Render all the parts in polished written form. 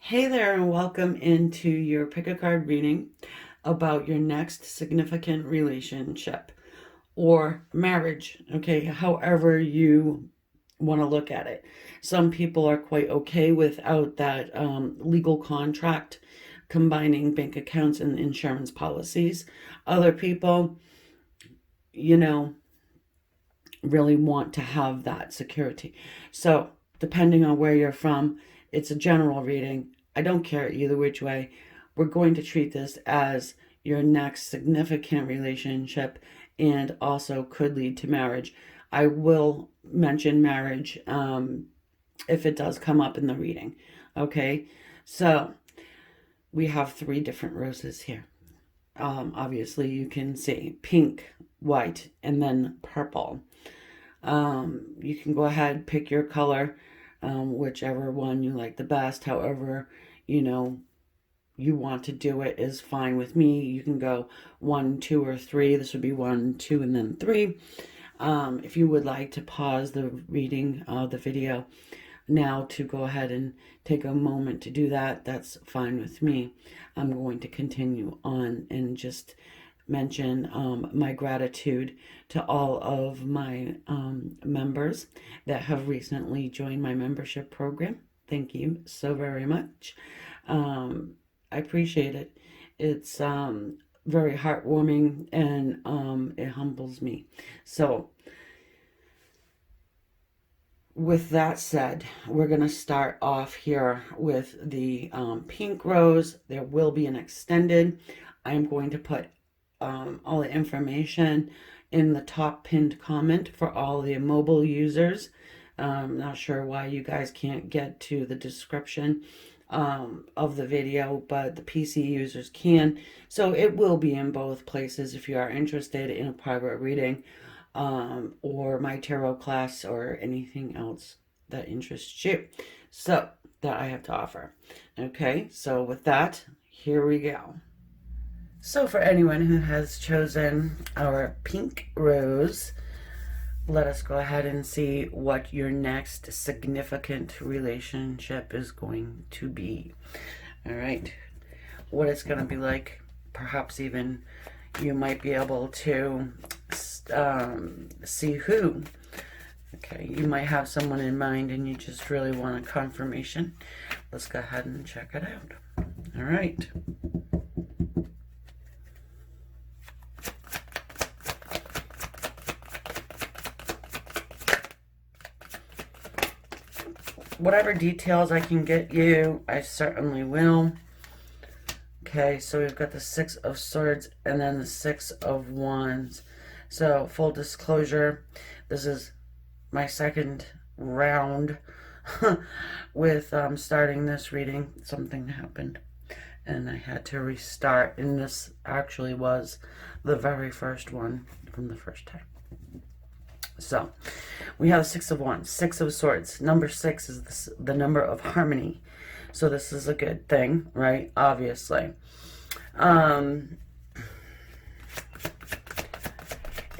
Hey there, and welcome into your pick a card reading about your next significant relationship or marriage, okay, however you want to look at it. Some people are quite okay without that legal contract combining bank accounts and insurance policies. Other people, you know, really want to have that security. So, depending on where you're from, it's a general reading. I don't care either which way. We're going to treat this as your next significant relationship and also could lead to marriage. I will mention marriage if it does come up in the reading. Okay, so we have three different roses here. Obviously, you can see pink, white, and then purple. You can go ahead, pick your color, whichever one you like the best. However, you know, you want to do it is fine with me. You can go one, two, or three. This would be one, two, and then three. If you would like to pause the reading of the video now to go ahead and take a moment to do that, that's fine with me. I'm going to continue on and just mention my gratitude to all of my members that have recently joined my membership program. Thank you so very much. I appreciate it. It's very heartwarming and it humbles me. So, with that said, we're going to start off here with the pink rose. There will be an extended. I'm going to put all the information in the top pinned comment for all the mobile users. Not sure why you guys can't get to the description of the video, but the PC users can. So it will be in both places if you are interested in a private reading or my tarot class or anything else that interests you. So that I have to offer. Okay, so with that, here we go. So for anyone who has chosen our pink rose, let us go ahead and see what your next significant relationship is going to be. All right, what it's going to be like. Perhaps even you might be able to see who. Okay, you might have someone in mind and you just really want a confirmation. Let's go ahead and check it out. All right. Whatever details I can get you, I certainly will. Okay, so we've got the Six of Swords and then the Six of Wands. So, full disclosure, this is my second round with starting this reading. Something happened and I had to restart, and this actually was the very first one from the first time. So, we have Six of Wands, Six of Swords. Number 6 is the number of harmony. So this is a good thing, right? Obviously.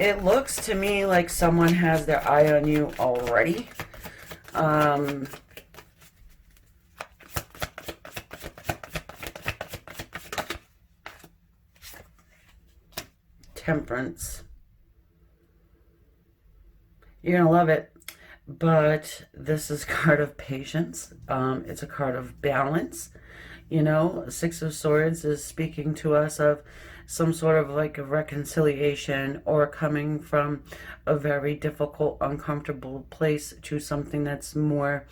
It looks to me like someone has their eye on you already. Temperance. You're going to love it. But this is a card of patience. It's a card of balance. You know, Six of Swords is speaking to us of some sort of like a reconciliation or coming from a very difficult, uncomfortable place to something that's more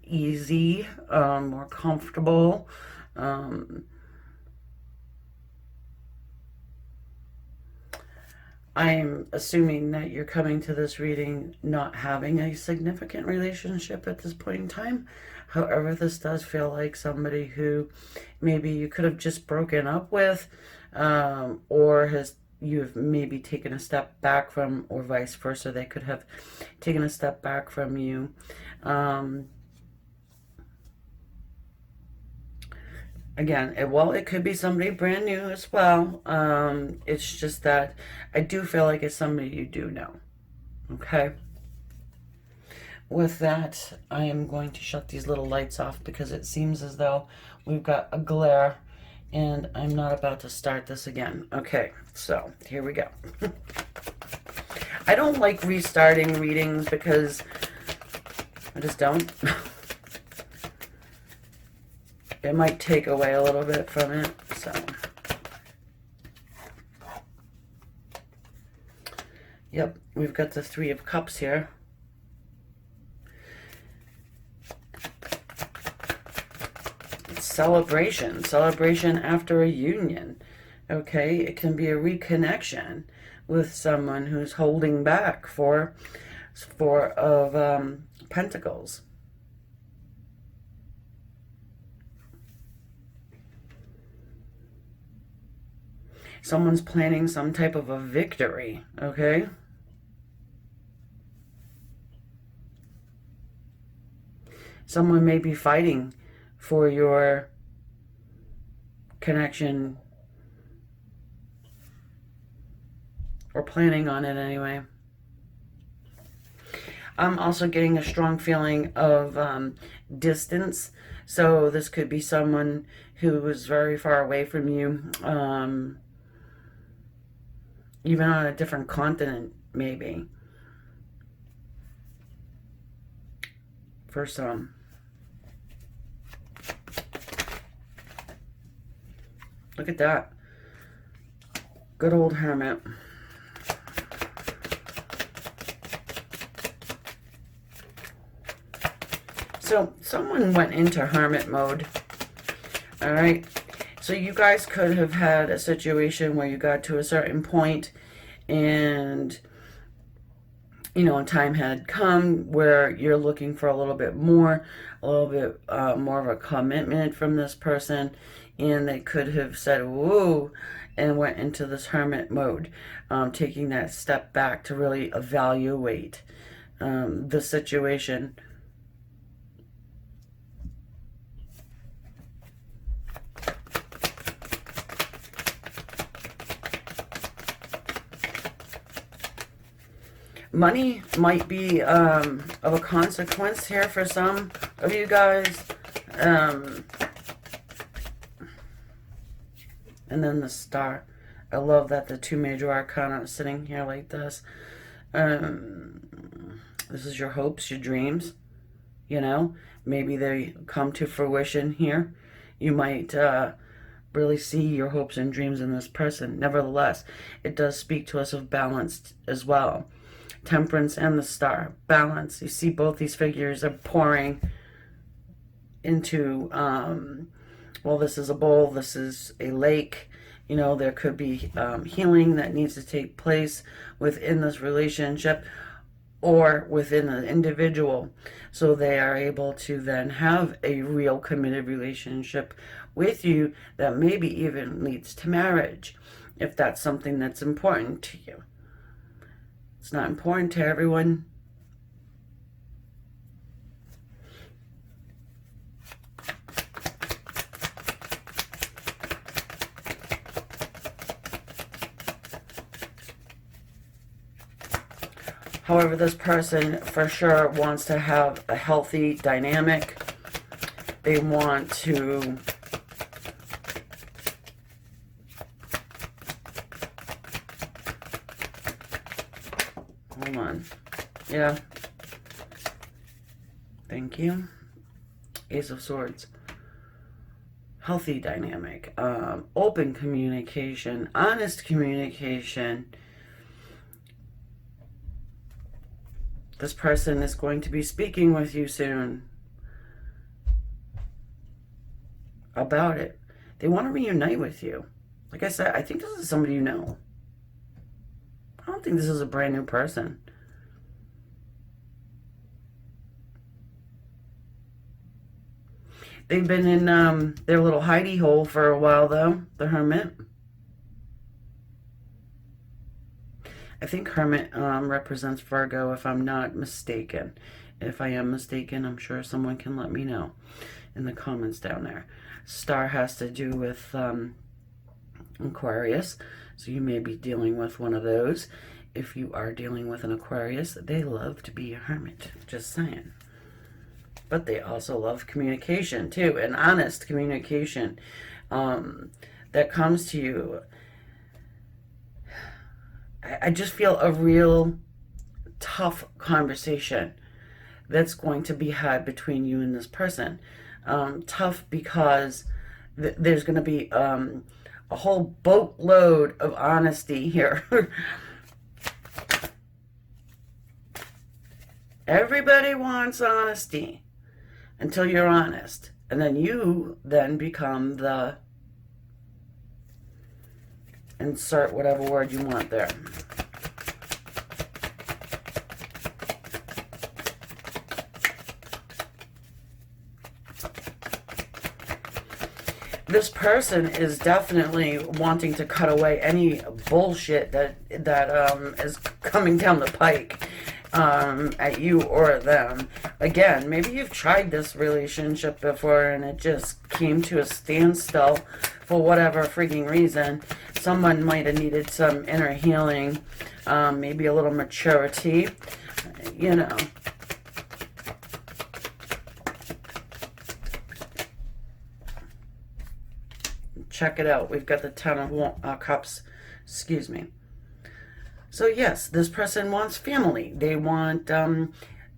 easy, more comfortable. I'm assuming that you're coming to this reading not having a significant relationship at this point in time. However, this does feel like somebody who maybe you could have just broken up with, or you've maybe taken a step back from, or vice versa. They could have taken a step back from you. Again, it could be somebody brand new as well. It's just that I do feel like it's somebody you do know. Okay? with that, I am going to shut these little lights off because it seems as though we've got a glare and I'm not about to start this again. Okay, so here we go. I don't like restarting readings because I just don't. It might take away a little bit from it, so. Yep, we've got the Three of Cups here. It's celebration after a union. Okay, it can be a reconnection with someone who's holding back. Four of Pentacles. Someone's planning some type of a victory, okay? Someone may be fighting for your connection, or planning on it anyway. I'm also getting a strong feeling of distance. So this could be someone who is very far away from you, even on a different continent, maybe. For some. Look at that. Good old Hermit. So someone went into hermit mode. All right. So you guys could have had a situation where you got to a certain point and, you know, time had come where you're looking for a little bit more of a commitment from this person, and they could have said, whoa, and went into this hermit mode, taking that step back to really evaluate the situation. Money might be of a consequence here for some of you guys. And then the Star. I love that the two major arcana are sitting here like this. This is your hopes, your dreams. You know, maybe they come to fruition here. You might really see your hopes and dreams in this person. Nevertheless, it does speak to us of balance as well. Temperance and the Star. Balance. You see both these figures are pouring into, well, this is a bowl, this is a lake. You know, there could be healing that needs to take place within this relationship or within an individual. So they are able to then have a real committed relationship with you that maybe even leads to marriage, if that's something that's important to you. It's not important to everyone. However, this person for sure wants to have a healthy dynamic. They want to hold on. Yeah. Thank you. Ace of Swords. Healthy dynamic. Open communication. Honest communication. This person is going to be speaking with you soon about it. They want to reunite with you. Like I said, I think this is somebody you know. I don't think this is a brand new person. They've been in their little hidey hole for a while, though, the Hermit. I think Hermit represents Virgo, if I'm not mistaken. If I am mistaken, I'm sure someone can let me know in the comments down there. Star has to do with Aquarius, so you may be dealing with one of those. if you are dealing with an Aquarius, they love to be a hermit. Just saying. But they also love communication too, and honest communication that comes to you. I just feel a real tough conversation that's going to be had between you and this person. Tough because there's going to be a whole boatload of honesty here. Everybody wants honesty until you're honest. And then you then become the, insert whatever word you want there. This person is definitely wanting to cut away any bullshit that is coming down the pike at you or at them. Again, maybe you've tried this relationship before and it just came to a standstill for whatever freaking reason. Someone might have needed some inner healing, maybe a little maturity, you know. Check it out. We've got the Ten of Cups. Excuse me. So yes, this person wants family. They want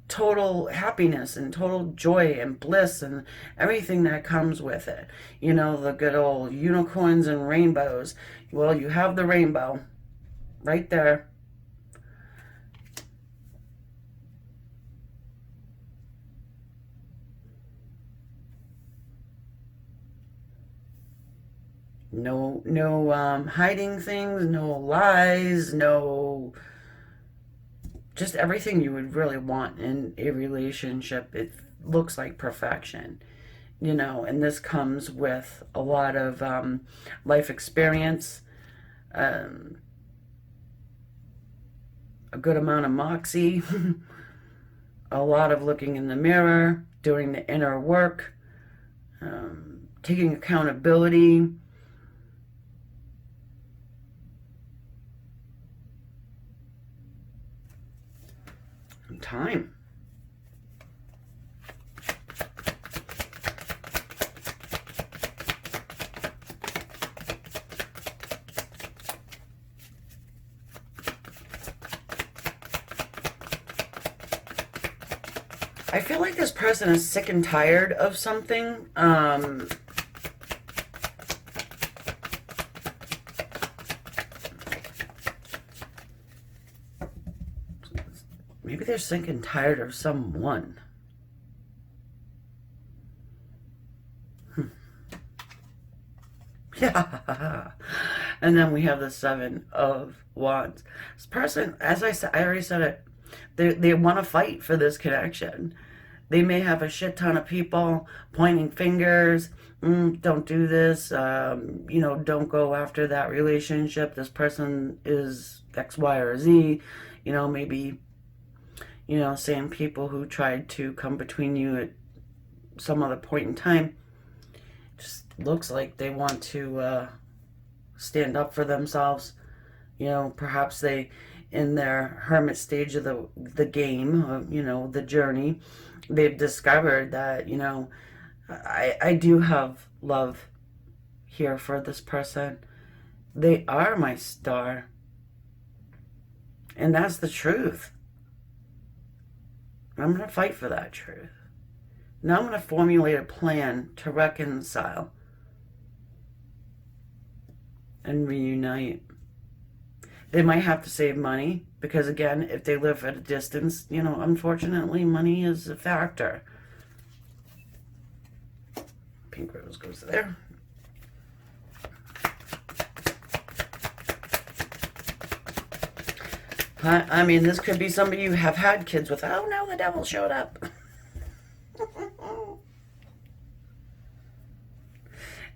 total happiness and total joy and bliss and everything that comes with it. You know, the good old unicorns and rainbows. Well, you have the rainbow right there. No hiding things, no lies, no, just everything you would really want in a relationship. It looks like perfection, you know, and this comes with a lot of life experience, a good amount of moxie, a lot of looking in the mirror, doing the inner work, taking accountability. Time. I feel like this person is sick and tired of something. Maybe they're sick and tired of someone. Yeah. And then we have the Seven of Wands. This person, as I said, I already said it, they want to fight for this connection. They may have a shit ton of people pointing fingers. Don't do this. You know, don't go after that relationship. This person is X, Y, or Z. You know, maybe, you know, saying people who tried to come between you at some other point in time. Just looks like they want to stand up for themselves. You know, perhaps they, in their hermit stage of the game, you know, the journey, they've discovered that, you know, I do have love here for this person. They are my star. And that's the truth. I'm going to fight for that truth. Now I'm going to formulate a plan to reconcile and reunite. They might have to save money because, again, if they live at a distance, you know, unfortunately, money is a factor. Pink rose goes there. I mean, this could be somebody you have had kids with. Oh, no, the devil showed up.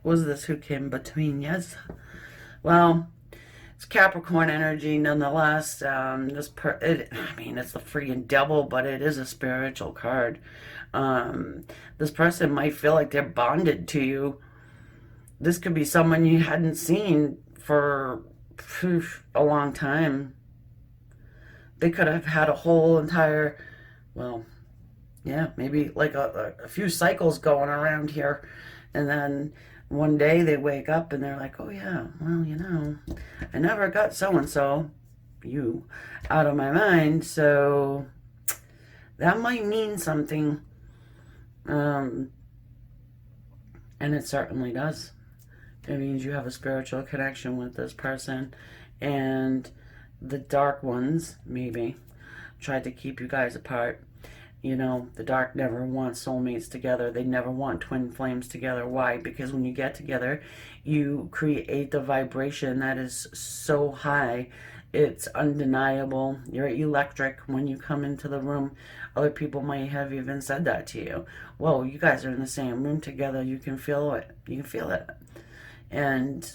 Was this who came between? Yes. Well, it's Capricorn energy nonetheless. I mean, it's the freaking devil, but it is a spiritual card. This person might feel like they're bonded to you. This could be someone you hadn't seen for a long time. They could have had a whole entire, well, yeah, maybe like a few cycles going around here. And then one day they wake up and they're like, oh yeah, well, I never got so-and-so, you, out of my mind. So that might mean something. And it certainly does. It means you have a spiritual connection with this person. And the dark ones, maybe, tried to keep you guys apart. The dark never wants soulmates together. They never want twin flames together. Why? Because when you get together, you create the vibration that is so high. It's undeniable. You're electric when you come into the room. Other people might have even said that to you. Whoa, you guys are in the same room together. You can feel it. You can feel it. And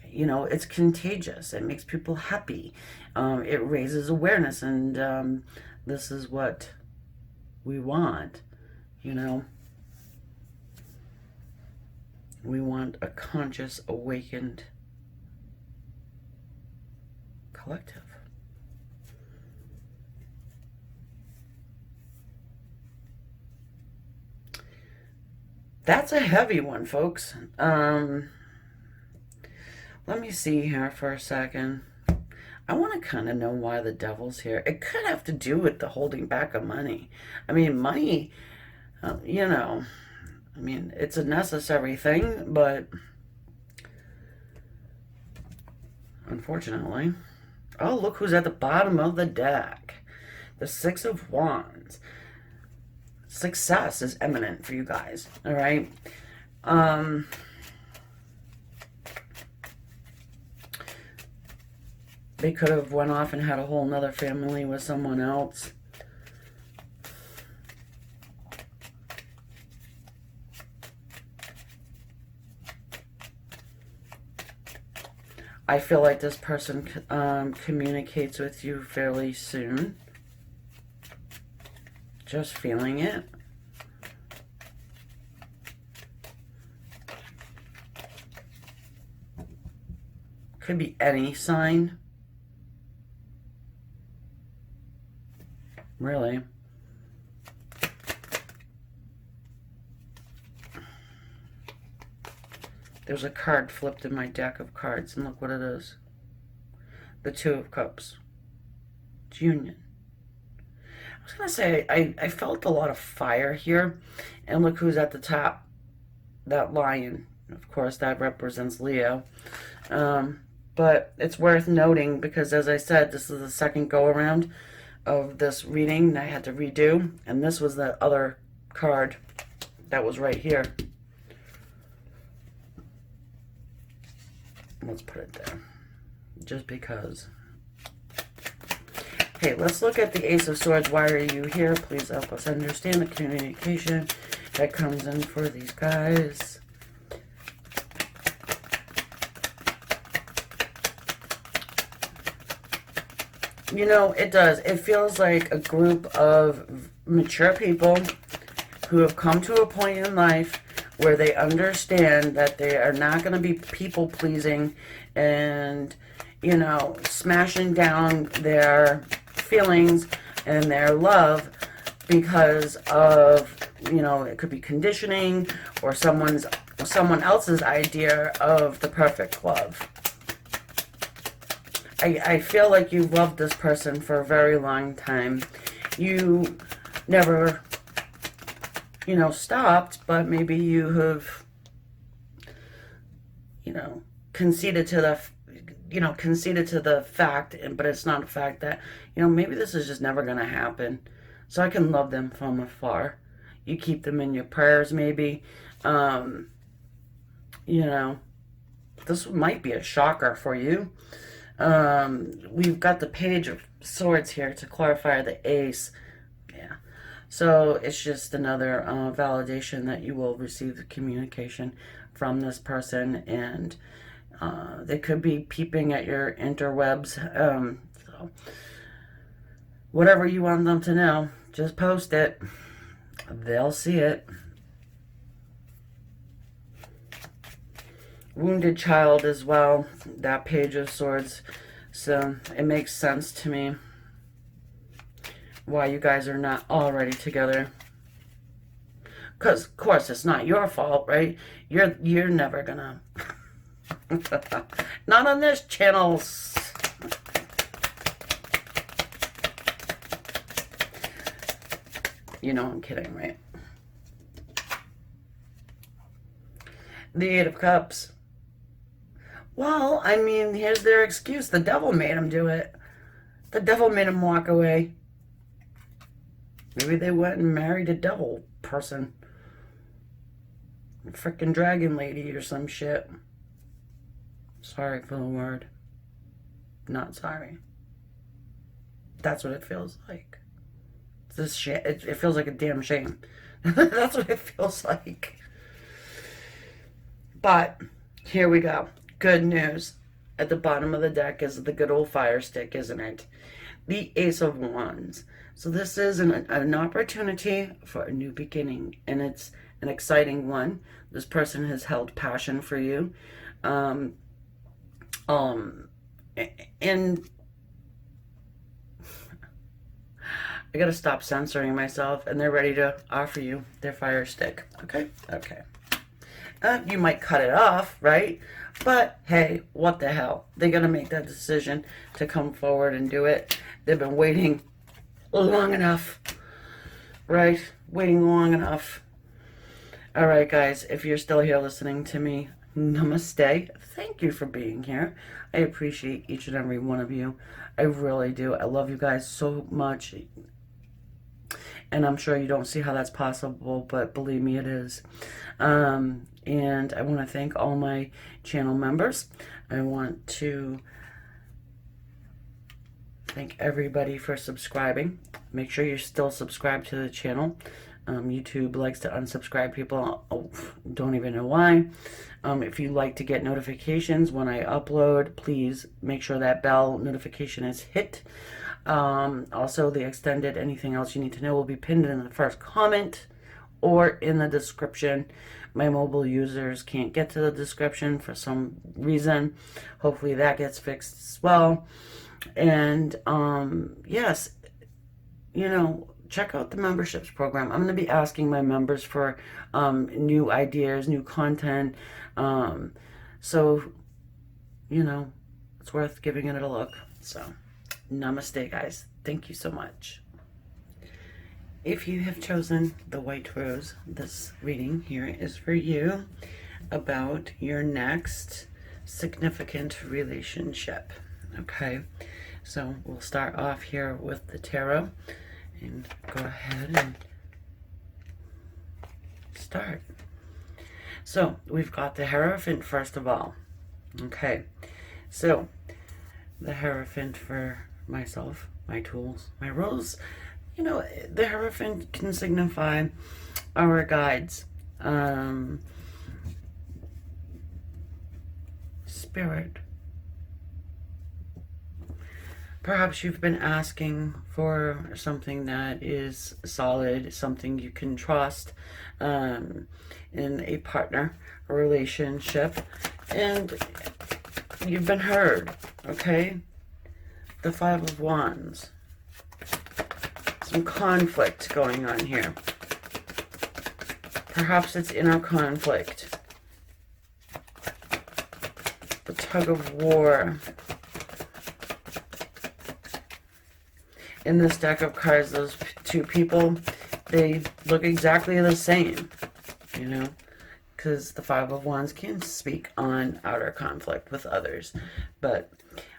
it's contagious. It makes people happy. It raises awareness, and this is what we want. We want a conscious, awakened collective. That's a heavy one, folks. Let me see here for a second. I want to kind of know why the devil's here. It could have to do with the holding back of money. I mean, money, it's a necessary thing, but unfortunately. Oh, look who's at the bottom of the deck. The Six of Wands. Success is imminent for you guys, all right? They could have went off and had a whole nother family with someone else. I feel like this person communicates with you fairly soon. Just feeling it. Could be any sign. Really. There's a card flipped in my deck of cards, and look what it is. The Two of Cups. It's union. I was going to say, I felt a lot of fire here, and look who's at the top. That lion. Of course, that represents Leo. But it's worth noting because, as I said, this is the second go-around of this reading that I had to redo, and this was the other card that was right here. Let's put it there, just because. Okay, let's look at the Ace of Swords. Why are you here? Please help us understand the communication that comes in for these guys. It does. It feels like a group of mature people who have come to a point in life where they understand that they are not going to be people-pleasing and, smashing down their feelings and their love because of, it could be conditioning or someone else's idea of the perfect love. I feel like you've loved this person for a very long time. You never, stopped, but maybe you have, conceded to the fact, but it's not a fact that, maybe this is just never going to happen. So I can love them from afar. You keep them in your prayers, maybe. This might be a shocker for you. We've got the Page of Swords here to clarify the Ace. Yeah. So it's just another validation that you will receive the communication from this person, and they could be peeping at your interwebs. So whatever you want them to know, just post it. They'll see it. Wounded child as well, that Page of Swords, so it makes sense to me. why you guys are not already together. Because, of course, it's not your fault, right? You're never gonna... Not on this channel. You know I'm kidding, right? The Eight of Cups. Well, I mean, here's their excuse. The devil made them do it. The devil made them walk away. Maybe they went and married a devil person. A frickin' dragon lady or some shit. Sorry for the word. Not sorry. That's what it feels like. This shit, it feels like a damn shame. That's what it feels like. But here we go. Good news. At the bottom of the deck is the good old fire stick, isn't it? The Ace of Wands. So this is an opportunity for a new beginning, and it's an exciting one. This person has held passion for you. And I gotta stop censoring myself, and they're ready to offer you their fire stick. Okay? Okay. You might cut it off, right? But hey, what the hell? They're gonna make that decision to come forward and do it. They've been waiting long enough, right? Waiting long enough. All right, guys, if you're still here listening to me, namaste. Thank you for being here. I appreciate each and every one of you. I really do. I love you guys so much. And I'm sure you don't see how that's possible, but believe me, it is. And I want to thank all my channel members. I want to thank everybody for subscribing. Make sure you're still subscribed to the channel. YouTube likes to unsubscribe people. Oh, don't even know why. If you like to get notifications when I upload, please make sure that bell notification is hit. Also, the extended anything else you need to know will be pinned in the first comment or in the description. My mobile users can't get to the description for some reason. Hopefully that gets fixed as well. And yes, you know, check out the memberships program. I'm going to be asking my members for new ideas, new content. So, you know, it's worth giving it a look. So, namaste, guys. Thank you so much. If you have chosen the White Rose, this reading here is for you about your next significant relationship. Okay, so we'll start off here with the tarot and go ahead and start. So we've got the Hierophant first of all. Okay, so the Hierophant for myself, my tools, my rose. You know, the Hierophant can signify our guides, spirit. Perhaps you've been asking for something that is solid, something you can trust in a partner, a relationship, and you've been heard, okay? The Five of Wands. Some conflict going on here. Perhaps it's inner conflict. The Tug of War. In this deck of cards, those two people, they look exactly the same, you know, because the Five of Wands can speak on outer conflict with others. But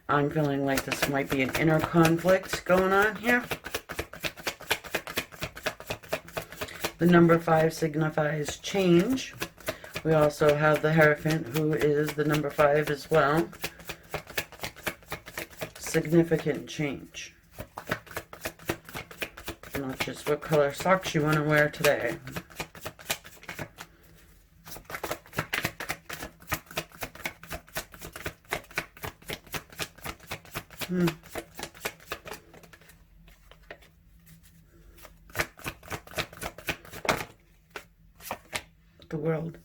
I'm feeling like this might be an inner conflict going on here. The number 5 signifies change. We also have the Hierophant, who is the number 5 as well. Significant change. Not just what color socks you want to wear today. The World.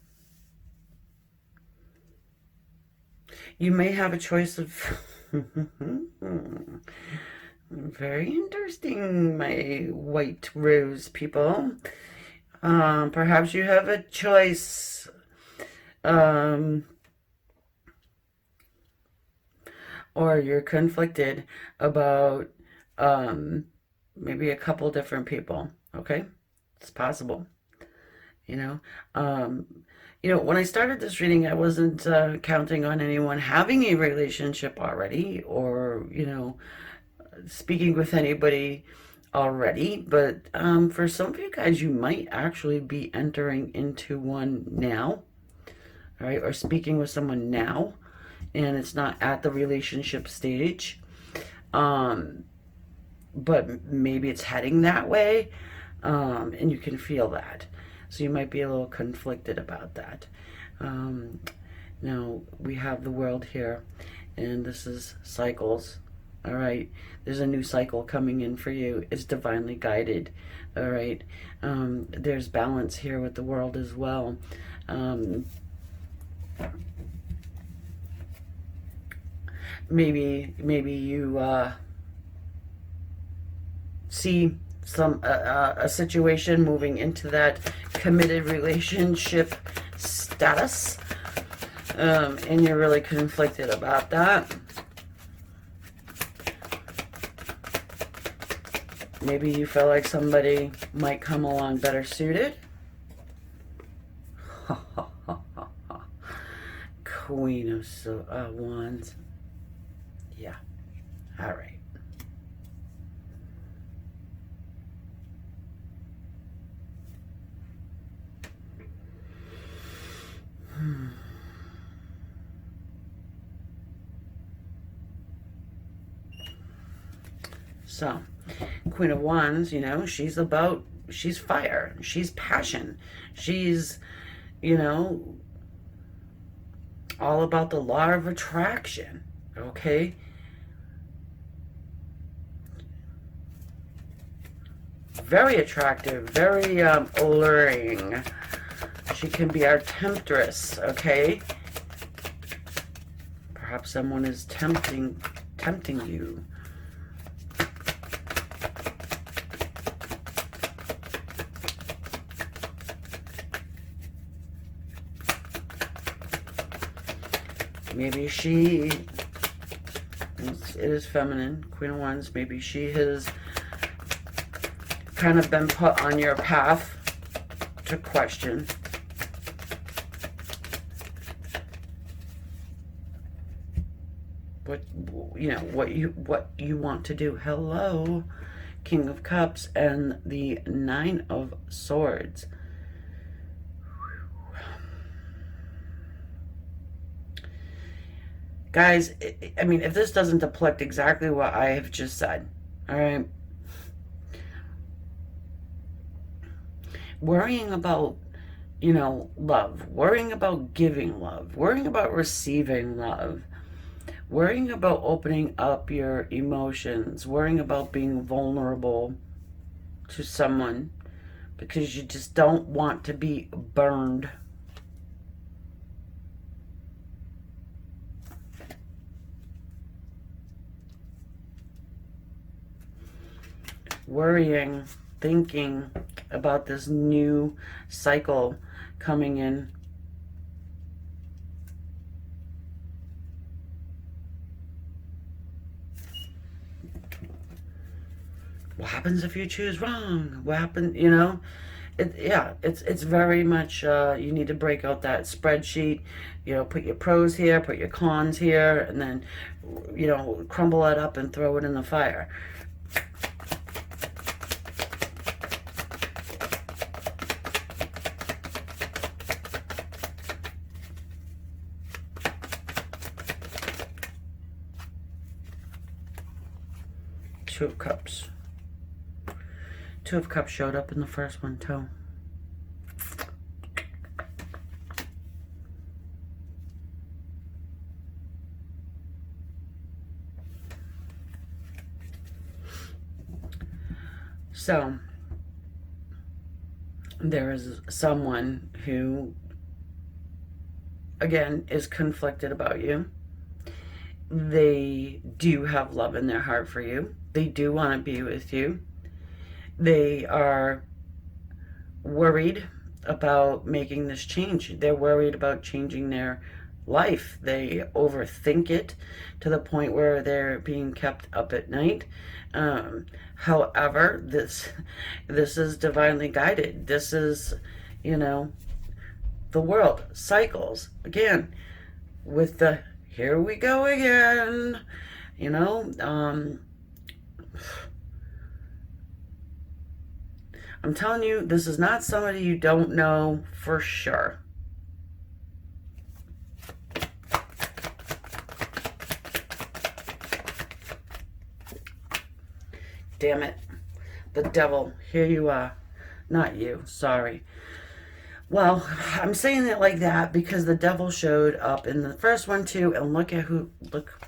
You may have a choice of Very interesting, my white rose people. Perhaps you have a choice. Um, or you're conflicted about maybe a couple different people. Okay? It's possible. You know, um, when I started this reading, I wasn't counting on anyone having a relationship already, or speaking with anybody already. But for some of you guys, you might actually be entering into one now, all right, or speaking with someone now, and it's not at the relationship stage. Um, but maybe it's heading that way, and you can feel that. So you might be a little conflicted about that. Um, Now, we have the world here, and this is cycles. All right, there's a new cycle coming in for you. It's divinely guided. All right, there's balance here with the world as well. Maybe you see a situation moving into that committed relationship status, and you're really conflicted about that. Maybe you feel like somebody might come along better suited. Queen of Wands. Yeah. All right. So, Queen of Wands, she's fire, she's passion, she's, all about the law of attraction, okay? Very attractive, very alluring. She can be our temptress, okay? Perhaps someone is tempting you. Maybe it is feminine, Queen of Wands. Maybe she has kind of been put on your path to question. What you want to do. Hello, King of Cups and the Nine of Swords. Guys, I mean, if this doesn't depict exactly what I have just said, all right? Worrying about, love, worrying about giving love, worrying about receiving love, worrying about opening up your emotions, worrying about being vulnerable to someone because you just don't want to be burned. Worrying, thinking about this new cycle coming in. What happens if you choose wrong? What happens, it's very much, you need to break out that spreadsheet, put your pros here, put your cons here, and then, crumble it up and throw it in the fire. Two of Cups. Two of Cups showed up in the first one too. So, there is someone who, again, is conflicted about you. They do have love in their heart for you. They do want to be with you. They are worried about making this change. They're worried about changing their life. They overthink it to the point where they're being kept up at night. However, this is divinely guided. This is, you know, the world cycles again with the here we go again. You know, I'm telling you, this is not somebody you don't know for sure. Damn it. The devil, here you are. Not you, sorry. Well, I'm saying it like that because the devil showed up in the first one too, and look at who, look.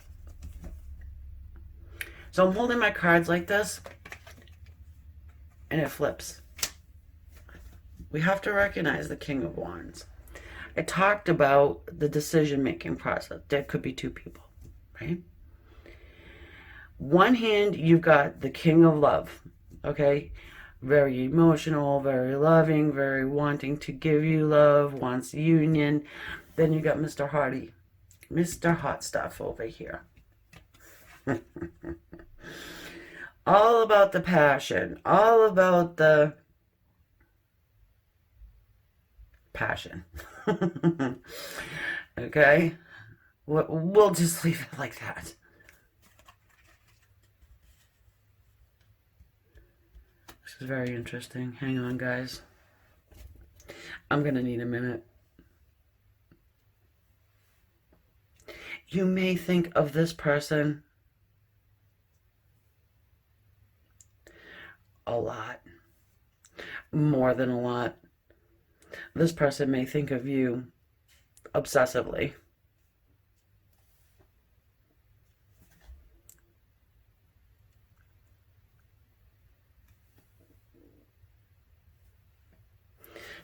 So I'm holding my cards like this, and it flips. We have to recognize the King of Wands. I talked about the decision-making process. There could be two people, right? One hand, you've got the King of Love, okay? Very emotional, very loving, very wanting to give you love, wants union. Then you got Mr. Hardy, Mr. Hot Stuff over here. All about the passion, all about the passion. Okay? We'll just leave it like that. This is very interesting. Hang on, guys. I'm going to need a minute. You may think of this person a lot. More than a lot. This person may think of you obsessively.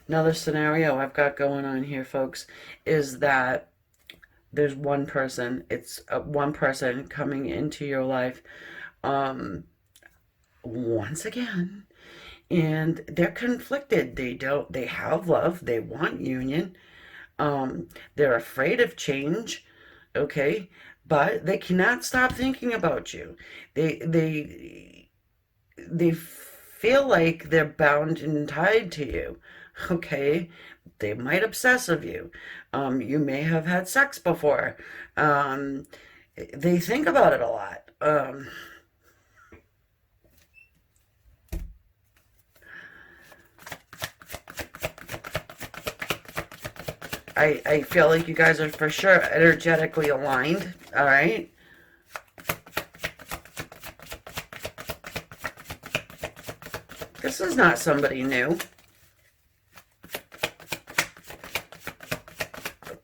Another scenario I've got going on here, folks, is that there's one person. It's one person coming into your life once again, and they're conflicted. They have love, they want union, they're afraid of change, okay, but they cannot stop thinking about you. They feel like they're bound and tied to you, okay. They might obsess of you. You may have had sex before. They think about it a lot. I feel like you guys are for sure energetically aligned, all right? This is not somebody new.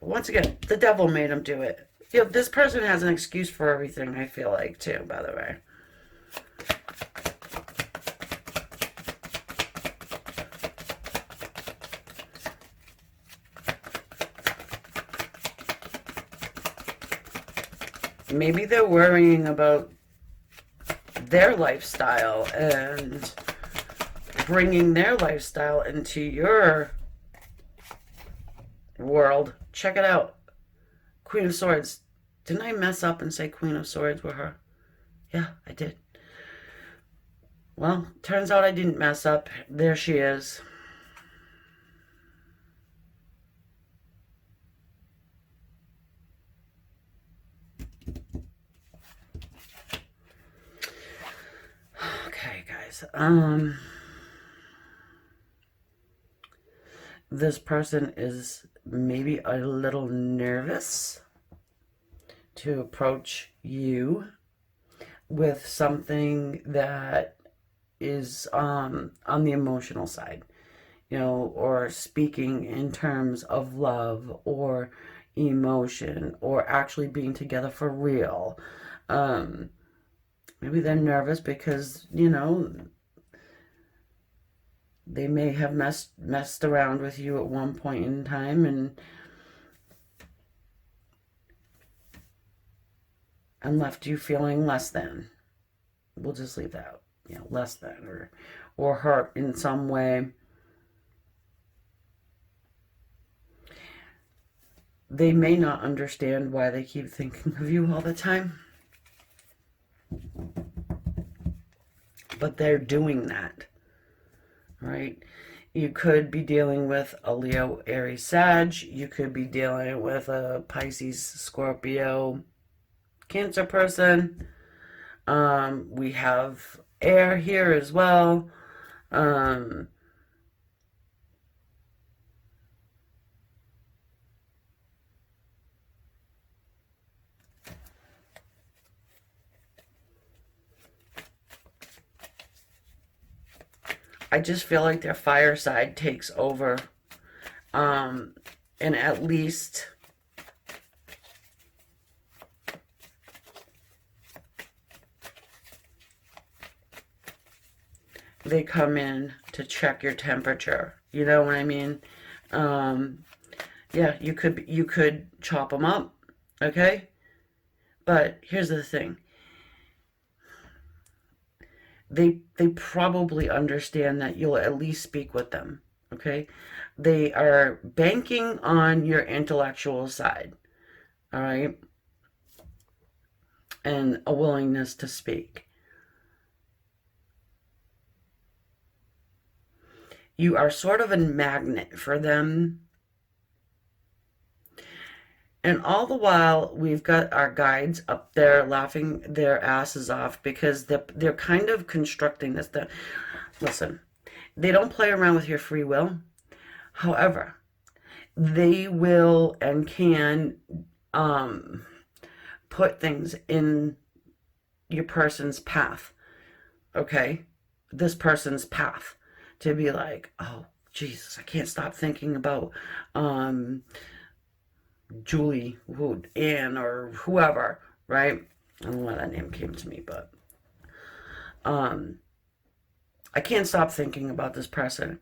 Once again, the devil made him do it. You know, this person has an excuse for everything, I feel like, too, by the way. Maybe they're worrying about their lifestyle and bringing their lifestyle into your world. Check it out. Queen of Swords. Didn't I mess up and say Queen of Swords were her? Yeah, I did. Well, turns out I didn't mess up. There she is. Okay, guys. This person is maybe a little nervous to approach you with something that is on the emotional side, you know, or speaking in terms of love or emotion or actually being together for real. Maybe they're nervous because, you know, they may have messed around with you at one point in time and left you feeling less than. We'll just leave that, less than, or hurt in some way. They may not understand why they keep thinking of you all the time, but they're doing that, right? You could be dealing with a Leo, Aries, Sag. You could be dealing with a Pisces, Scorpio, Cancer person. We have air here as well. I just feel like their fire side takes over. And at least they come in to check your temperature. You know what I mean? Yeah, you could chop them up, okay? But here's the thing. They probably understand that you'll at least speak with them, okay? They are banking on your intellectual side, all right? And a willingness to speak. You are sort of a magnet for them. And all the while, we've got our guides up there laughing their asses off because they're kind of constructing this. Listen, they don't play around with your free will. However, they will and can put things in your person's path, okay? This person's path, to be like, oh, Jesus, I can't stop thinking about Julie, Ann, or whoever, right? I don't know why that name came to me, but I can't stop thinking about this person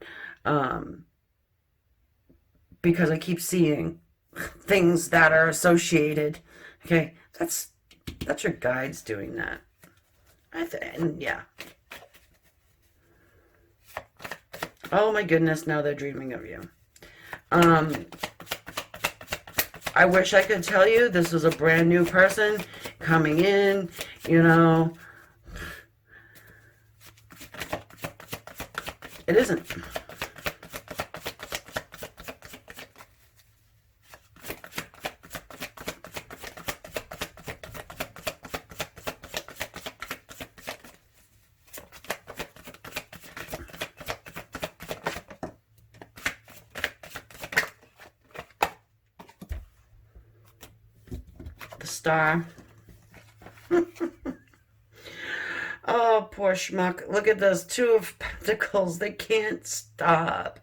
because I keep seeing things that are associated. Okay, that's your guides doing that. And yeah. Oh my goodness, now they're dreaming of you. I wish I could tell you this was a brand new person coming in, you know. It isn't. The star. Oh, poor schmuck. Look at those Two of Pentacles. They can't stop.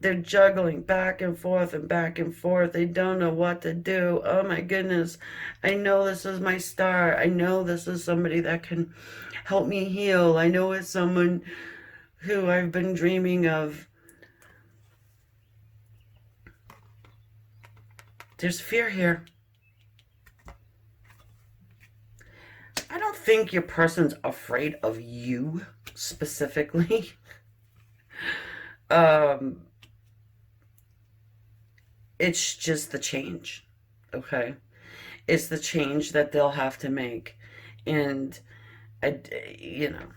They're juggling back and forth and back and forth. They don't know what to do. Oh my goodness. I know this is my star. I know this is somebody that can help me heal. I know it's someone who I've been dreaming of. There's fear here. I don't think your person's afraid of you specifically. It's just the change, okay? It's the change that they'll have to make. And, you know,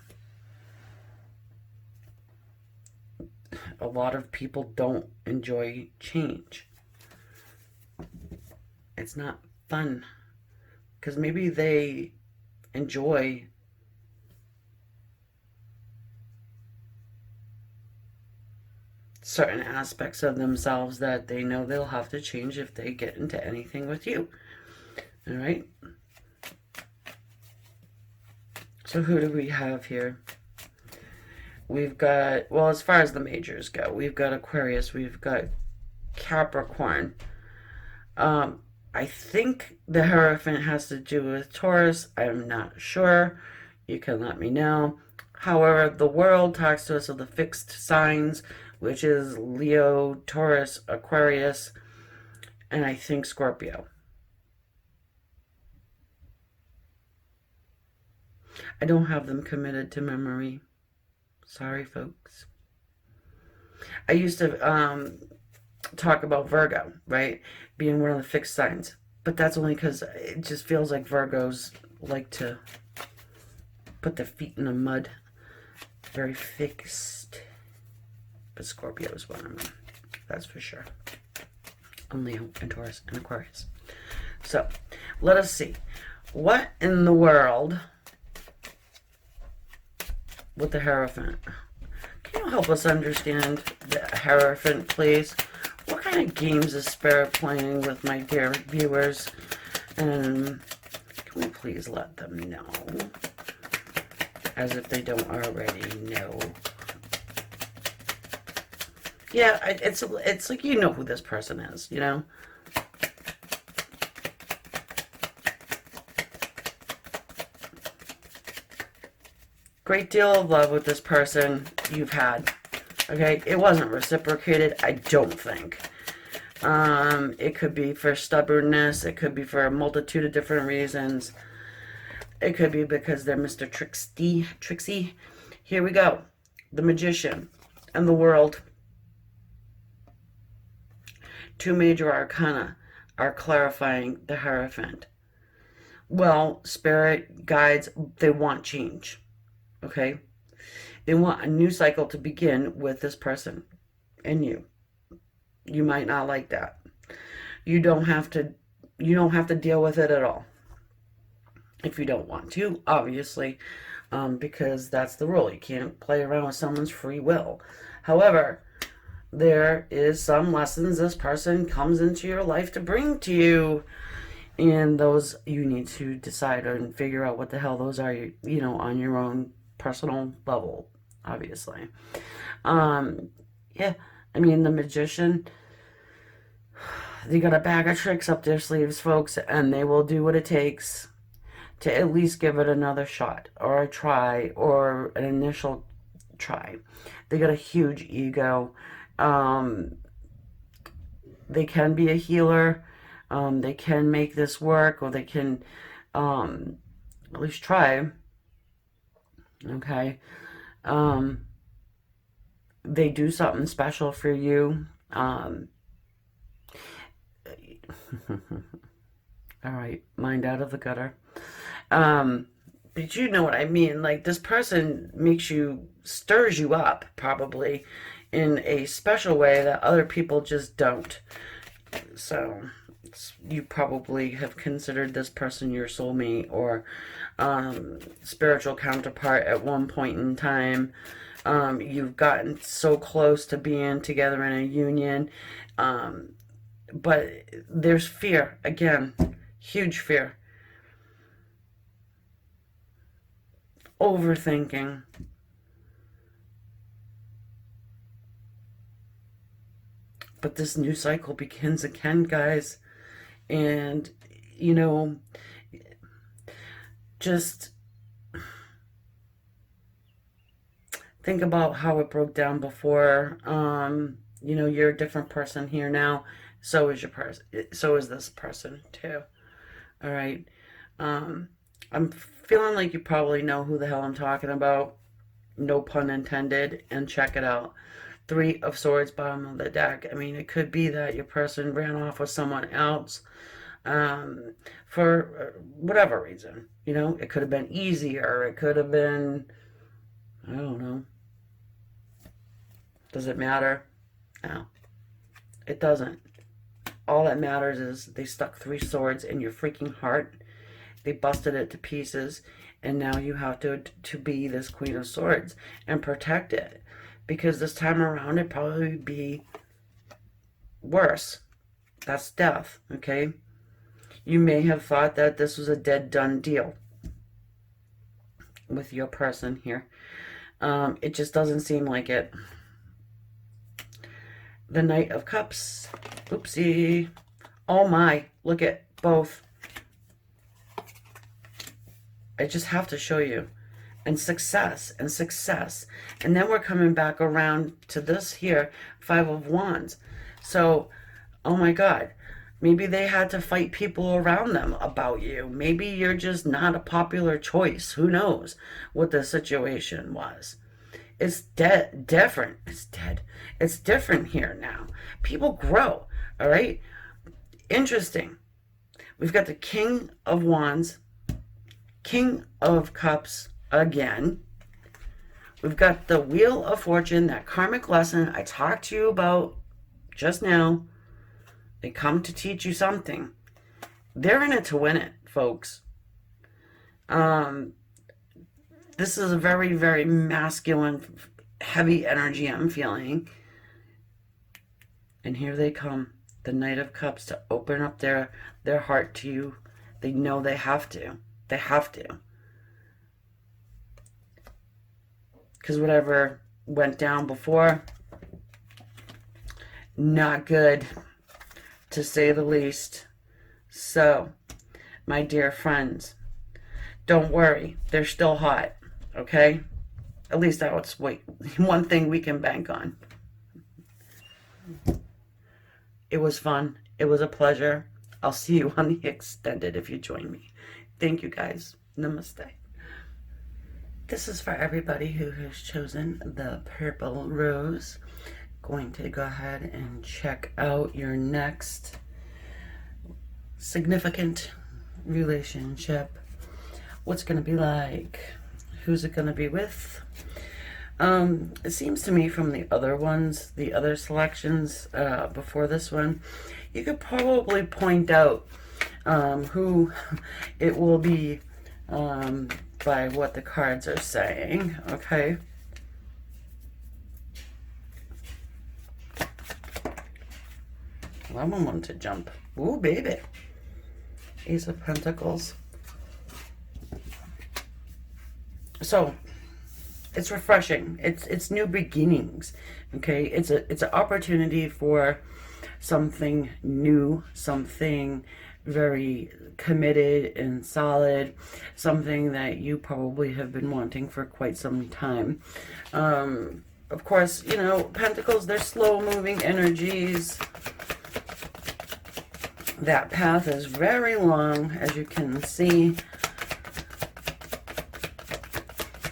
a lot of people don't enjoy change. It's not fun. Because maybe they enjoy certain aspects of themselves that they know they'll have to change if they get into anything with you. All right? So who do we have here? We've got, well, as far as the majors go, we've got Aquarius, we've got Capricorn. I think the Hierophant has to do with Taurus. I'm not sure. You can let me know. However, the world talks to us of the fixed signs, which is Leo, Taurus, Aquarius, and I think Scorpio. I don't have them committed to memory. Sorry, folks. I used to talk about Virgo, right? Being one of the fixed signs. But that's only because it just feels like Virgos like to put their feet in the mud. Very fixed. But Scorpio is one of them. That's for sure. And Leo and Taurus and Aquarius. So, let us see. What in the world with the Hierophant? Can you help us understand the Hierophant, please? What kind of games is Spirit playing with my dear viewers? And can we please let them know? As if they don't already know. Yeah, it's like you know who this person is, you know? Great deal of love with this person you've had. Okay, it wasn't reciprocated, I don't think. It could be for stubbornness. It could be for a multitude of different reasons. It could be because they're Mr. Tricksy. Here we go. The Magician and the World. Two major arcana are clarifying the Hierophant. Well, Spirit guides, they want change. Okay? They want a new cycle to begin with this person and you. You might not like that. You don't have to deal with it at all. If you don't want to, obviously, because that's the rule. You can't play around with someone's free will. However, there is some lessons this person comes into your life to bring to you, and those you need to decide and figure out what the hell those are, you know, on your own personal level, obviously. Yeah, I mean, the Magician, they got a bag of tricks up their sleeves, folks, and they will do what it takes to at least give it another shot or a try or an initial try. They got a huge ego. They can be a healer. They can make this work, or they can at least try. Okay. They do something special for you. All right, mind out of the gutter. But you know what I mean. Like, this person stirs you up, probably, in a special way that other people just don't. So, you probably have considered this person your soulmate or spiritual counterpart at one point in time. You've gotten so close to being together in a union. But there's fear, again, huge fear. Overthinking. But this new cycle begins again, guys. And, you know, just think about how it broke down before. You know, you're a different person here now. So is your person. So is this person too. All right. I'm feeling like you probably know who the hell I'm talking about. No pun intended. And check it out. 3 of Swords, bottom of the deck. I mean, it could be that your person ran off with someone else for whatever reason. You know, it could have been easier. It could have been, I don't know. Does it matter? No. It doesn't. All that matters is they stuck 3 swords in your freaking heart. They busted it to pieces. And now you have to be this Queen of Swords and protect it. Because this time around, it'd probably be worse. That's death, okay? You may have thought that this was a dead, done deal with your person here. It just doesn't seem like it. The Knight of Cups. Oopsie. Oh my, look at both. I just have to show you. And success, and success. And then we're coming back around to this here, 5 of Wands. So, oh my God. Maybe they had to fight people around them about you. Maybe you're just not a popular choice. Who knows what the situation was? It's different. It's dead. It's different here now. People grow, all right? Interesting. We've got the King of Wands, King of Cups again. We've got the Wheel of Fortune, that karmic lesson I talked to you about just now. They come to teach you something. They're in it to win it, folks. This is a very, very masculine, heavy energy I'm feeling. And here they come, the Knight of Cups, to open up their heart to you. They know they have to. They have to. Because whatever went down before, not good, to say the least. So, my dear friends, don't worry. They're still hot, okay? At least that's one thing we can bank on. It was fun. It was a pleasure. I'll see you on the extended if you join me. Thank you, guys. Namaste. This is for everybody who has chosen the purple rose. Going to go ahead and check out your next significant relationship. What's going to be like? Who's it going to be with? It seems to me from the other ones, the other selections before this one, you could probably point out who it will be by what the cards are saying, okay? Well, I want to jump. Ooh, baby. Ace of Pentacles. So, it's refreshing. It's new beginnings, okay? It's an opportunity for something new, something very committed and solid, something that you probably have been wanting for quite some time. Of course, you know, Pentacles, they're slow-moving energies. That path is very long, as you can see.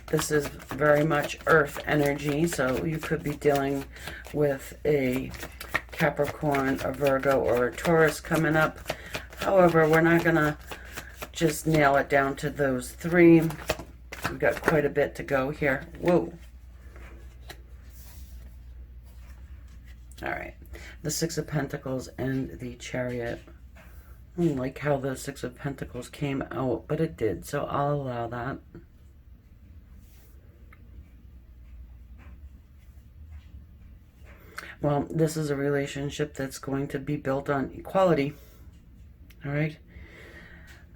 This is very much earth energy, so you could be dealing with a Capricorn, a Virgo, or a Taurus coming up. However, we're not going to just nail it down to those three. We've got quite a bit to go here. Whoa. All right. The Six of Pentacles and the Chariot. I don't like how the Six of Pentacles came out, but it did, so I'll allow that. Well, this is a relationship that's going to be built on equality. All right.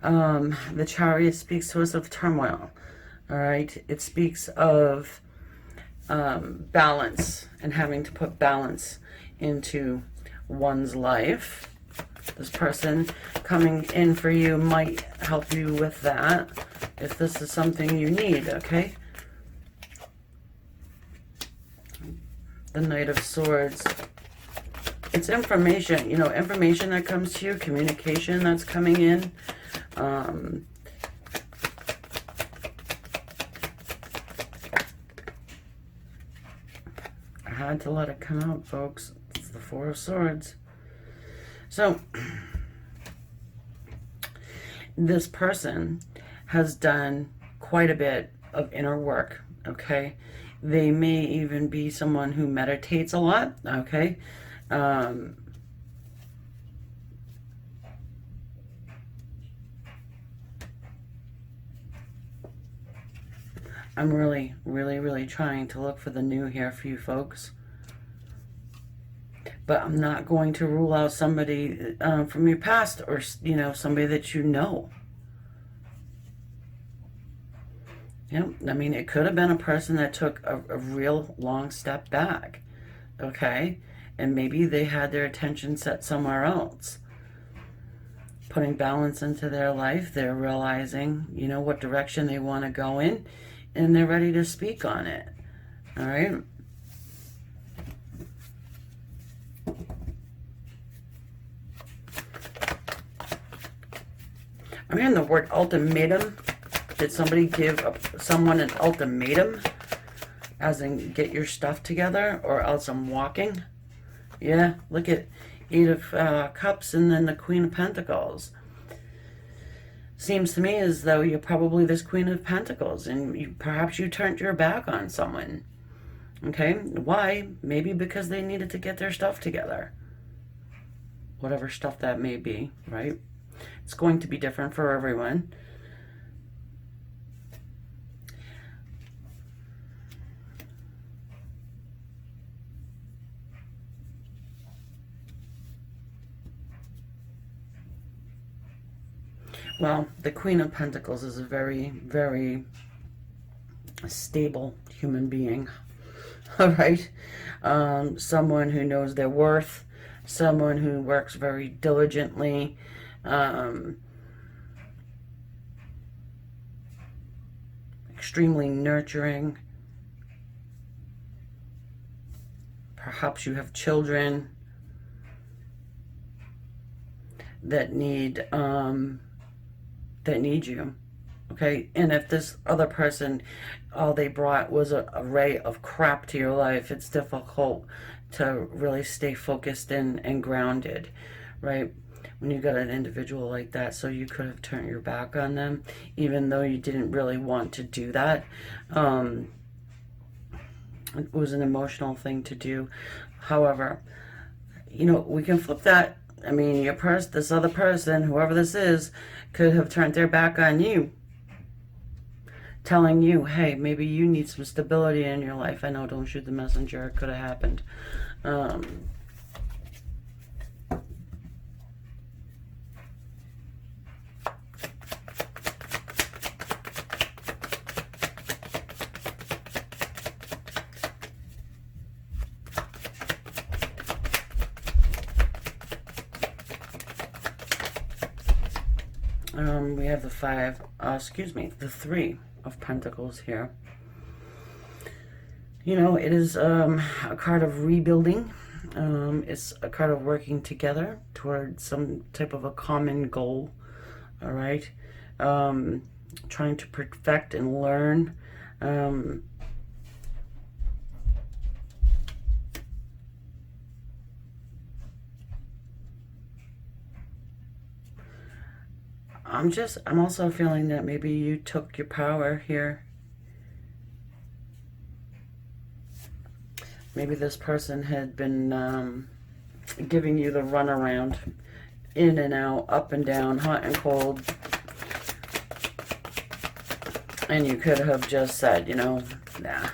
The Chariot speaks to us of turmoil. All right. It speaks of balance and having to put balance into one's life. This person coming in for you might help you with that if this is something you need, okay? The Knight of Swords. It's information, you know, information that comes to you, communication that's coming in. I had to let it come out, folks. It's the Four of Swords. So, this person has done quite a bit of inner work, okay? They may even be someone who meditates a lot, okay? I'm really, really, really trying to look for the new here for you folks. But I'm not going to rule out somebody from your past or, you know, somebody that you know. Yeah, I mean, it could have been a person that took a real long step back, okay? And maybe they had their attention set somewhere else. Putting balance into their life, they're realizing, you know, what direction they want to go in, and they're ready to speak on it, all right? I'm hearing the word ultimatum. Did somebody give someone an ultimatum? As in, get your stuff together or else I'm walking. Yeah, look at Eight of Cups and then the Queen of Pentacles. Seems to me as though you're probably this Queen of Pentacles and perhaps you turned your back on someone. Okay, why? Maybe because they needed to get their stuff together. Whatever stuff that may be, right? It's going to be different for everyone. Well, the Queen of Pentacles is a very, very stable human being. All right. Someone who knows their worth. Someone who works very diligently. Extremely nurturing. Perhaps you have children that need you. Okay, and if this other person, all they brought was a array of crap to your life, it's difficult to really stay focused and grounded, right? When you got an individual like that, so you could have turned your back on them, even though you didn't really want to do that. It was an emotional thing to do. However, you know, we can flip that. I mean, this other person, whoever this is, could have turned their back on you, telling you, hey, maybe you need some stability in your life. I know, don't shoot the messenger. It could have happened. We have the Three of Pentacles here. You know, it is a card of rebuilding. It's a card of working together towards some type of a common goal. All right. Trying to perfect and learn. I'm also feeling that maybe you took your power here. Maybe this person had been giving you the runaround, in and out, up and down, hot and cold. And you could have just said, you know, nah.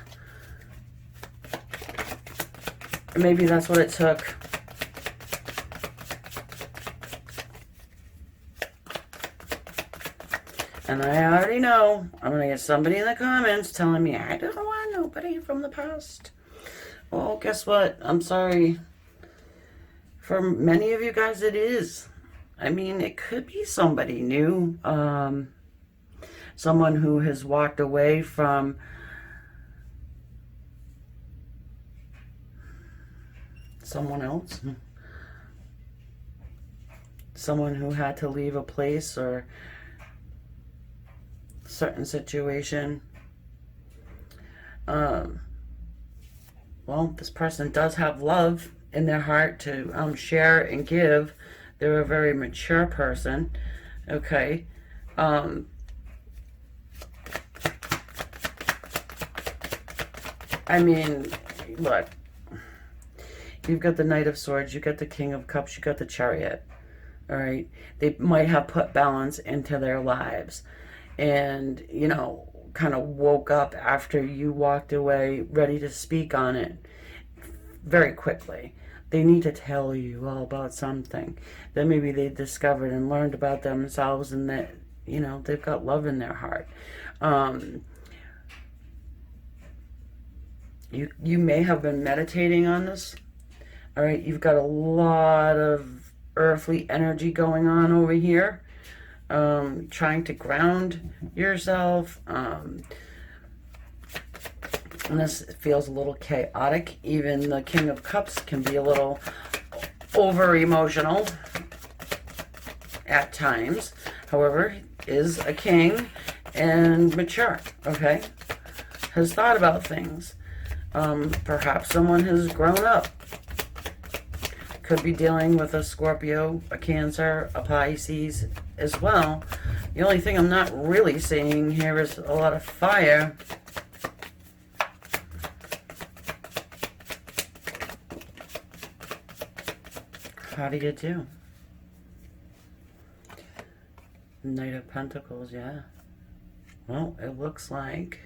Maybe that's what it took. And I already know I'm going to get somebody in the comments telling me I don't want nobody from the past. Well, guess what? I'm sorry. For many of you guys, it is. I mean, it could be somebody new. Someone who has walked away from someone else. Someone who had to leave a place or certain situation. Well, this person does have love in their heart to share and give. They're a very mature person. Okay. I mean, look, you've got the Knight of Swords, you've got the King of Cups, you've got the Chariot. All right. They might have put balance into their lives. And, you know, kind of woke up after you walked away ready to speak on it very quickly. They need to tell you all about something that maybe they discovered and learned about themselves, and that, you know, they've got love in their heart. You may have been meditating on this. All right, you've got a lot of earthly energy going on over here. Trying to ground yourself. And this feels a little chaotic. Even the King of Cups can be a little over emotional at times. however, is a king and mature, okay? Has thought about things. Perhaps someone has grown up. Could be dealing with a Scorpio, a Cancer, a Pisces as well. The only thing I'm not really seeing here is a lot of fire. How do you do? Knight of Pentacles, yeah. Well, it looks like...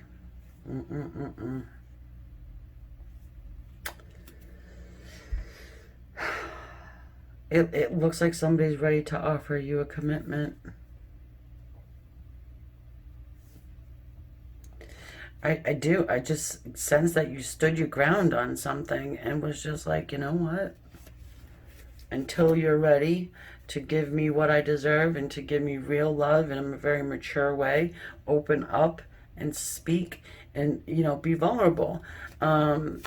It looks like somebody's ready to offer you a commitment. I do. I just sense that you stood your ground on something and was just like, you know what? Until you're ready to give me what I deserve and to give me real love in a very mature way, open up and speak and, you know, be vulnerable. I'm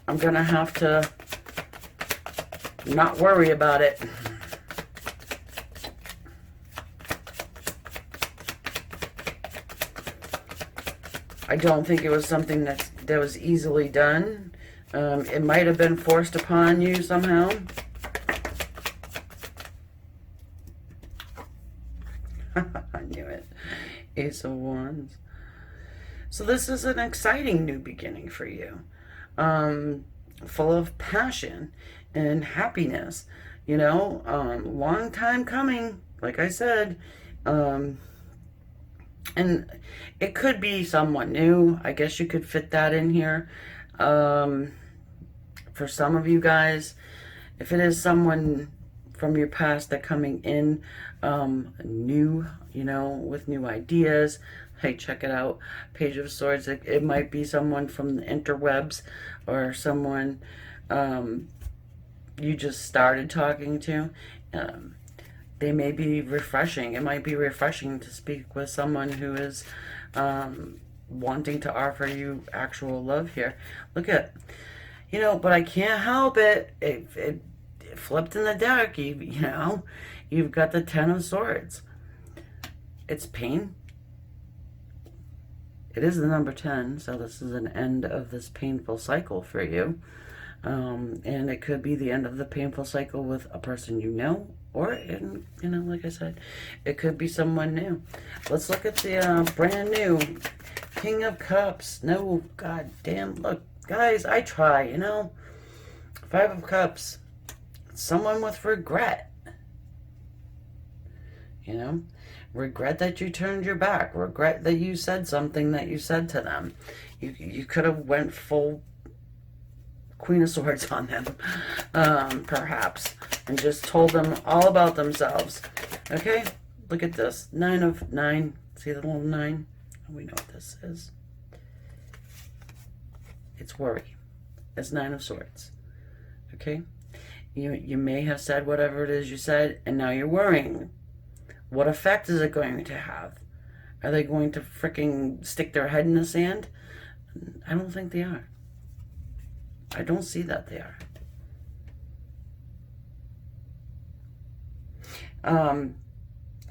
going to have to not worry about it. I don't think it was something that was easily done. It might have been forced upon you somehow. I knew it. Ace of Wands. So this is an exciting new beginning for you. Full of passion and happiness. You know, long time coming, like I said. And it could be someone new. I guess you could fit that in here. For some of you guys, if it is someone from your past that coming in new, you know, with new ideas, hey, check it out. Page of Swords. It might be someone from the interwebs or someone you just started talking to. They may be refreshing. It might be refreshing to speak with someone who is wanting to offer you actual love here. Look at, you know, but I can't help it. It flipped in the deck. You know, you've got the Ten of Swords. It's pain. It is the number 10, so this is an end of this painful cycle for you. And it could be the end of the painful cycle with a person you know, or, you know, like I said, it could be someone new. Let's look at the brand new King of Cups. No, god damn, look, guys, I try, you know. Five of Cups. Someone with regret. You know, regret that you turned your back. Regret that you said something that you said to them. You could have went full Queen of Swords on them, perhaps, and just told them all about themselves. Okay, look at this. 9 of 9. See the little 9? We know what this is. It's worry. It's 9 of Swords. Okay, you may have said whatever it is you said, and now you're worrying. What effect is it going to have? Are they going to freaking stick their head in the sand? I don't think they are. I don't see that they are.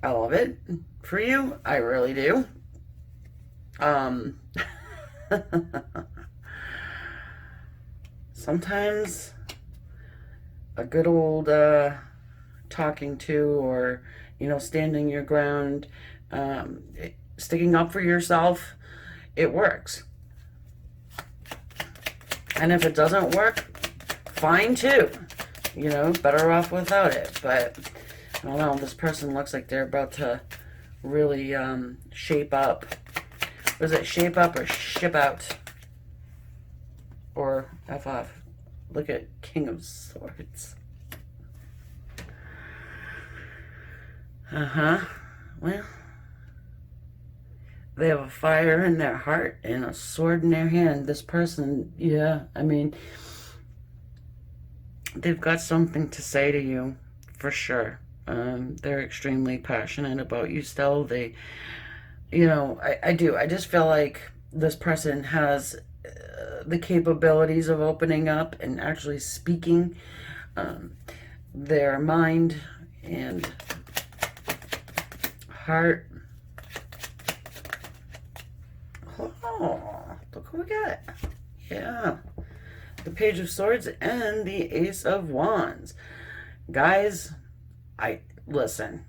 I love it for you. I really do. Sometimes a good old talking to, or, you know, standing your ground, sticking up for yourself, it works. And if it doesn't work, fine too. You know, better off without it. But I don't know, this person looks like they're about to really shape up. Was it shape up or ship out? Or F off? Look at King of Swords. Well, they have a fire in their heart and a sword in their hand. This person, yeah, I mean, they've got something to say to you, for sure. They're extremely passionate about you still. They, you know, I do. I just feel like this person has the capabilities of opening up and actually speaking their mind and heart. Oh, look who we got. Yeah. The Page of Swords and the Ace of Wands. Guys, listen.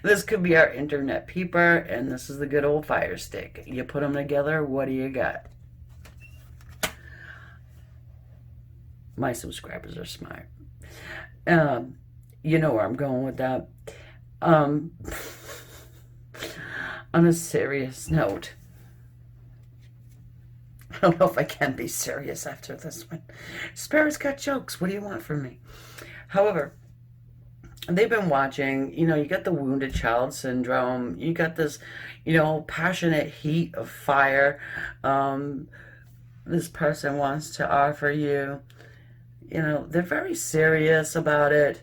This could be our internet peeper, and this is the good old fire stick. You put them together, what do you got? My subscribers are smart. You know where I'm going with that. On a serious note, I don't know if I can be serious after this one. Spirit's got jokes. What do you want from me? However, they've been watching, you got the wounded child syndrome. You got this, passionate heat of fire. This person wants to offer you, they're very serious about it.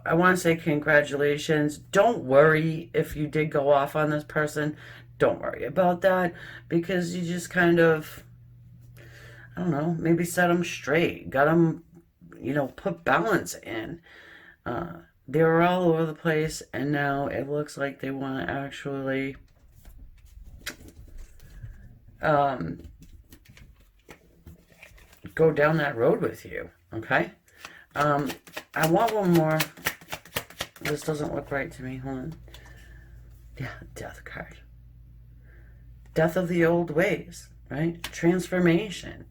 I want to say congratulations. Don't worry if you did go off on this person. Don't worry about that, because you just kind of, I don't know, maybe set them straight. Got them, put balance in. They were all over the place, and now it looks like they want to actually go down that road with you, okay? I want one more. This doesn't look right to me. Hold on. Yeah, Death card. Death of the old ways, right? Transformation.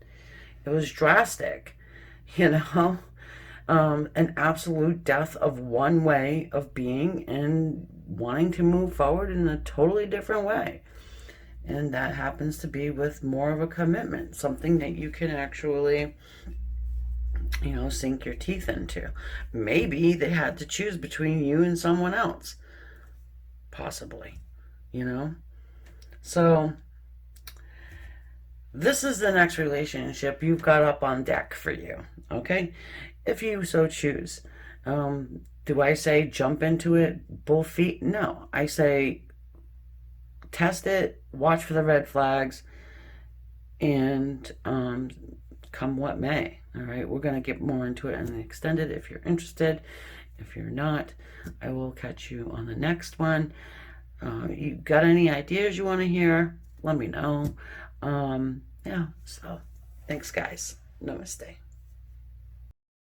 It was drastic, an absolute death of one way of being and wanting to move forward in a totally different way. And that happens to be with more of a commitment, something that you can actually, sink your teeth into. Maybe they had to choose between you and someone else. Possibly, So, this is the next relationship you've got up on deck for you, okay? If you so choose. Do I say jump into it both feet? No. I say test it, watch for the red flags, and come what may. All right, we're going to get more into it in the extended if you're interested. If you're not, I will catch you on the next one. You got any ideas you want to hear? Let me know. Yeah, so thanks, guys. Namaste.